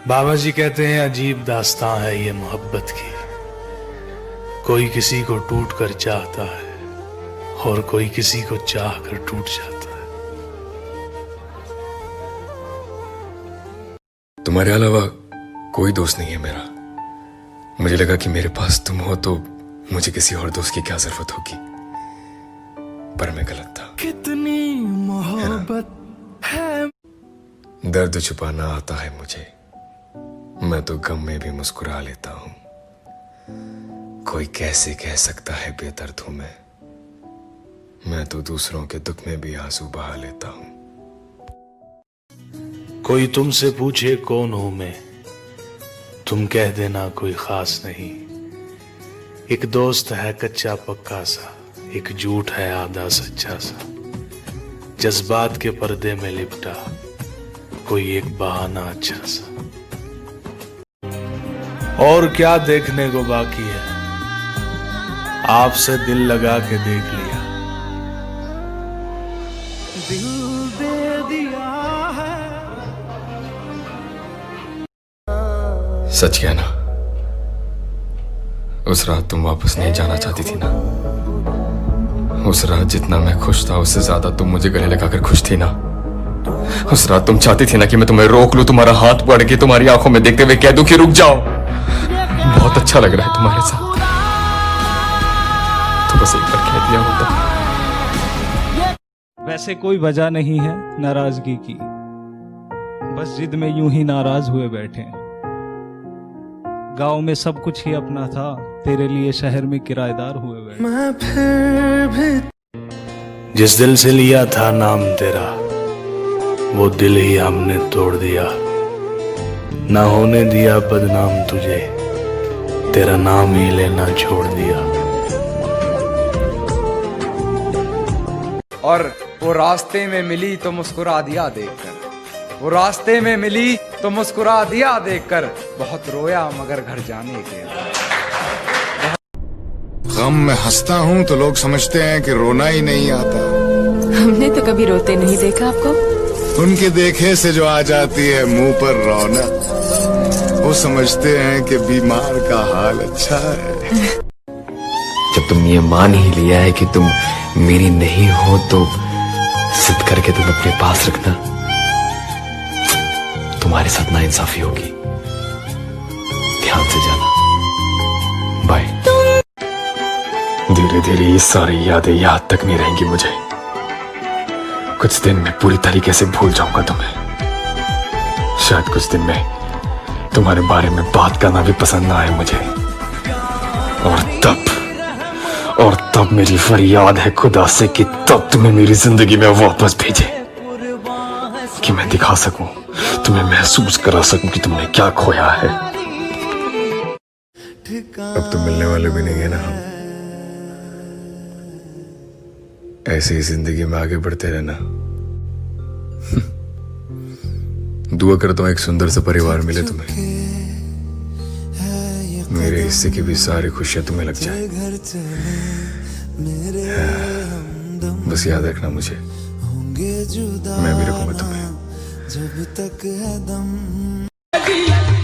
बाबा जी कहते हैं अजीब दास्तां है ये मोहब्बत की। कोई किसी को टूट कर चाहता है और कोई किसी को चाह कर टूट जाता है। तुम्हारे अलावा कोई दोस्त नहीं है मेरा। मुझे लगा कि मेरे पास तुम हो तो मुझे किसी और दोस्त की क्या जरूरत होगी, पर मैं गलत था। कितनी मोहब्बत है। दर्द छुपाना आता है मुझे, मैं तो गम में भी मुस्कुरा लेता हूं। कोई कैसे कह सकता है बेदर्द हूं मैं तो दूसरों के दुख में भी आंसू बहा लेता हूं। कोई तुमसे पूछे कौन हूं मैं, तुम कह देना कोई खास नहीं। एक दोस्त है कच्चा पक्का सा, एक झूठ है आधा सच्चा सा। जज्बात के पर्दे में लिपटा कोई एक बहाना अच्छा सा। और क्या देखने को बाकी है, आपसे दिल लगा के देख लिया। दिल दे दिया है। सच कहना, उस रात तुम वापस नहीं जाना चाहती थी ना। उस रात जितना मैं खुश था उससे ज्यादा तुम मुझे गले लगाकर खुश थी ना। उस रात तुम चाहती थी ना कि मैं तुम्हें रोक लूं, तुम्हारा हाथ पकड़ के तुम्हारी आंखों में देखते हुए कह दूं कि रुक जाओ, बहुत अच्छा लग रहा है तुम्हारे साथ। तो बस एक बार कह दिया होता। वैसे कोई वजह नहीं है नाराजगी की, बस जिद में यूं ही नाराज हुए बैठे। गांव में सब कुछ ही अपना था, तेरे लिए शहर में किराएदार हुए बैठे। मैं फिर भी जिस दिल से लिया था नाम तेरा, वो दिल ही हमने तोड़ दिया। ना होने दिया बदनाम तुझे, तेरा नाम ही लेना छोड़ दिया। और वो रास्ते में मिली तो मुस्कुरा दिया देखकर, वो रास्ते में मिली तो मुस्कुरा दिया देखकर। बहुत रोया मगर घर जाने के गम में हंसता हूँ तो लोग समझते हैं कि रोना ही नहीं आता। हमने तो कभी रोते नहीं देखा आपको। उनके देखे से जो आ जाती है मुंह पर रौनक, वो समझते हैं कि बीमार का हाल अच्छा है। जब तुम ये मान ही लिया है कि तुम मेरी नहीं हो तो जिद करके तुम अपने पास रखना। तुम्हारे साथ नाइंसाफी होगी, ध्यान से जाना। बाय। धीरे धीरे ये सारी यादें याद तक नहीं रहेंगी मुझे। कुछ दिन में पूरी तरीके से भूल जाऊंगा तुम्हें। शायद कुछ दिन में तुम्हारे बारे में बात करना भी पसंद ना आए मुझे। और तब मेरी फरियाद है खुदा से कि तब तुम्हें मेरी जिंदगी में वापस भेजे, कि मैं दिखा सकूं, तुम्हें महसूस करा सकूं कि तुमने क्या खोया है। अब तो मिलने वाले भी नहीं है ना हम। ऐसे ही जिंदगी में आगे बढ़ते रहना। दुआ करता हूं एक सुंदर सा परिवार मिले तुम्हें, मेरे हिस्से की भी सारी खुशियां तुम्हें लग जाए। बस याद रखना मुझे, मैं भी रखूंगा तुम्हें। जब तक है दम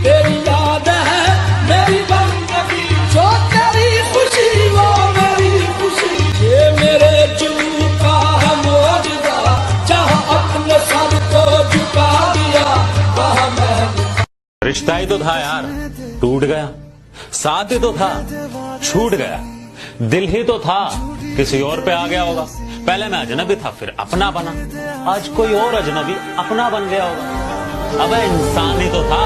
तेरी याद है मेरी बंदगी, जो तेरी खुशी वो मेरी खुशी। ये मेरे दिल का है मौजूदा, जहाँ अपने सर को झुका दिया वहाँ मैं। रिश्ता ही तो था यार, टूट गया। साथ ही तो था, छूट गया। दिल ही तो था, किसी और पे आ गया होगा। पहले मैं अजनबी था, फिर अपना बना। आज कोई और अजनबी अपना बन गया होगा। अब इंसान ही तो था,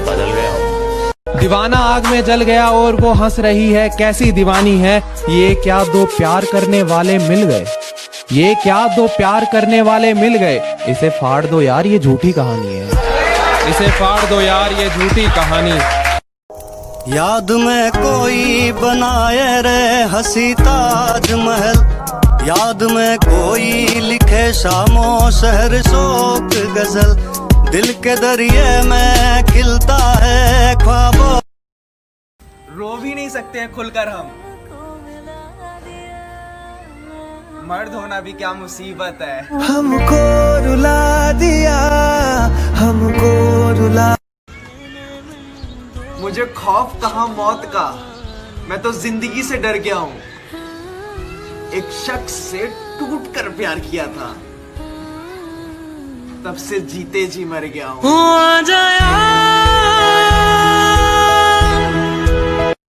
बदल गया होगा। दीवाना आग में जल गया और वो हंस रही है, कैसी दीवानी है ये। क्या दो प्यार करने वाले मिल गए, ये क्या दो प्यार करने वाले मिल गए। इसे फाड़ दो यार, ये झूठी कहानी है। इसे फाड़ दो यार, ये झूठी कहानी। याद में कोई बनाए रे हंसी ताजमहल, याद में कोई लिखे शामों शहर शोक गजल। दिल के दरिए में खिलता है ख्वाबों। रो भी नहीं सकते हैं खुलकर हम, मर्द होना भी क्या मुसीबत है। हमको रुला दिया, हमको रुला मुझे खौफ कहाँ मौत का, मैं तो जिंदगी से डर गया हूँ। एक शख्स से टूट कर प्यार किया था, तब से जीते जी मर गया हूँ।